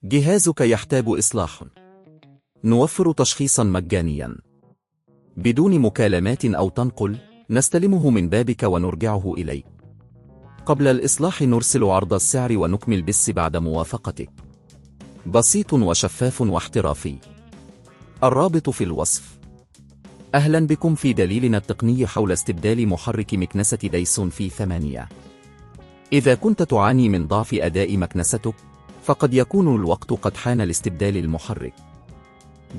جهازك يحتاج إصلاح. نوفر تشخيصا مجانيا بدون مكالمات أو تنقل، نستلمه من بابك ونرجعه إليك. قبل الإصلاح نرسل عرض السعر ونكمل بس بعد موافقتك. بسيط وشفاف واحترافي. الرابط في الوصف. أهلا بكم في دليلنا التقني حول استبدال محرك مكنسة ديسون في 8. إذا كنت تعاني من ضعف أداء مكنستك، فقد يكون الوقت قد حان لاستبدال المحرك.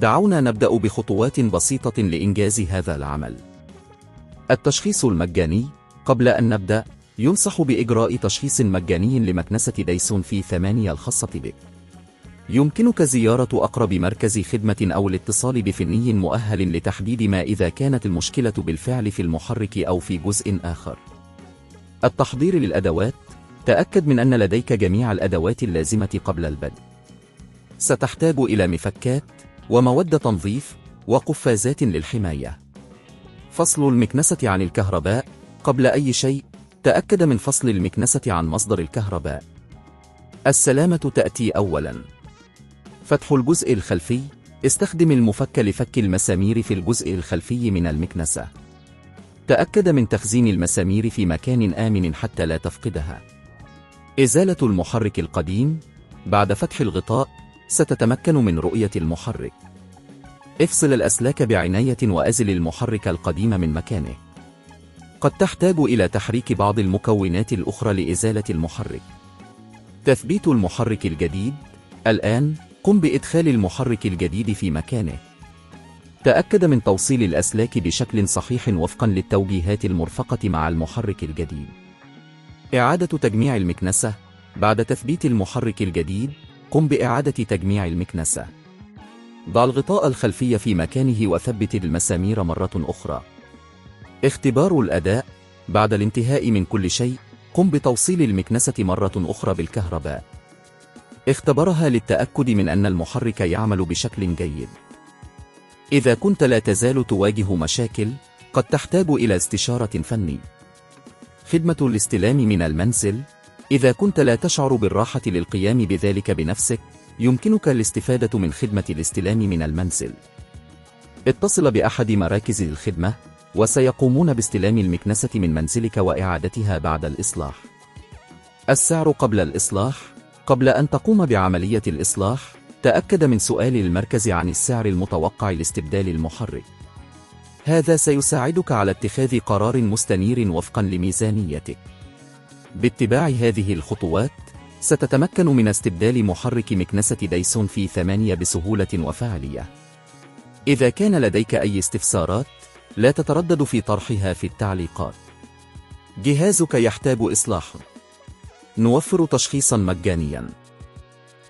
دعونا نبدأ بخطوات بسيطة لإنجاز هذا العمل. التشخيص المجاني. قبل أن نبدأ، ينصح بإجراء تشخيص مجاني لمكنسة ديسون في 8 الخاصة بك. يمكنك زيارة أقرب مركز خدمة أو الاتصال بفني مؤهل لتحديد ما إذا كانت المشكلة بالفعل في المحرك أو في جزء آخر. التحضير للأدوات. تأكد من أن لديك جميع الأدوات اللازمة قبل البدء. ستحتاج إلى مفكات ومواد تنظيف وقفازات للحماية. فصل المكنسة عن الكهرباء. قبل أي شيء، تأكد من فصل المكنسة عن مصدر الكهرباء. السلامة تأتي أولاً. فتح الجزء الخلفي. استخدم المفك لفك المسامير في الجزء الخلفي من المكنسة. تأكد من تخزين المسامير في مكان آمن حتى لا تفقدها. إزالة المحرك القديم. بعد فتح الغطاء، ستتمكن من رؤية المحرك. افصل الأسلاك بعناية وأزل المحرك القديم من مكانه. قد تحتاج إلى تحريك بعض المكونات الأخرى لإزالة المحرك. تثبيت المحرك الجديد. الآن، قم بإدخال المحرك الجديد في مكانه. تأكد من توصيل الأسلاك بشكل صحيح وفقا للتوجيهات المرفقة مع المحرك الجديد. إعادة تجميع المكنسة. بعد تثبيت المحرك الجديد، قم بإعادة تجميع المكنسة. ضع الغطاء الخلفي في مكانه وثبت المسامير مرة أخرى. اختبار الأداء. بعد الانتهاء من كل شيء، قم بتوصيل المكنسة مرة أخرى بالكهرباء. اختبرها للتأكد من أن المحرك يعمل بشكل جيد. إذا كنت لا تزال تواجه مشاكل، قد تحتاج إلى استشارة فني. خدمة الاستلام من المنزل. إذا كنت لا تشعر بالراحة للقيام بذلك بنفسك، يمكنك الاستفادة من خدمة الاستلام من المنزل. اتصل بأحد مراكز الخدمة، وسيقومون باستلام المكنسة من منزلك وإعادتها بعد الإصلاح. السعر قبل الإصلاح. قبل أن تقوم بعملية الإصلاح، تأكد من سؤال المركز عن السعر المتوقع لاستبدال المحرك. هذا سيساعدك على اتخاذ قرار مستنير وفقا لميزانيتك. باتباع هذه الخطوات، ستتمكن من استبدال محرك مكنسة ديسون في 8 بسهولة وفعالية. إذا كان لديك أي استفسارات، لا تتردد في طرحها في التعليقات. جهازك يحتاج إصلاح. نوفر تشخيصا مجانيا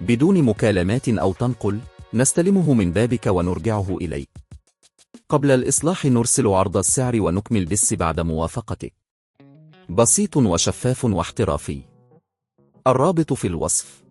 بدون مكالمات أو تنقل، نستلمه من بابك ونرجعه إليك. قبل الإصلاح نرسل عرض السعر ونكمل بس بعد موافقتك. بسيط وشفاف واحترافي. الرابط في الوصف.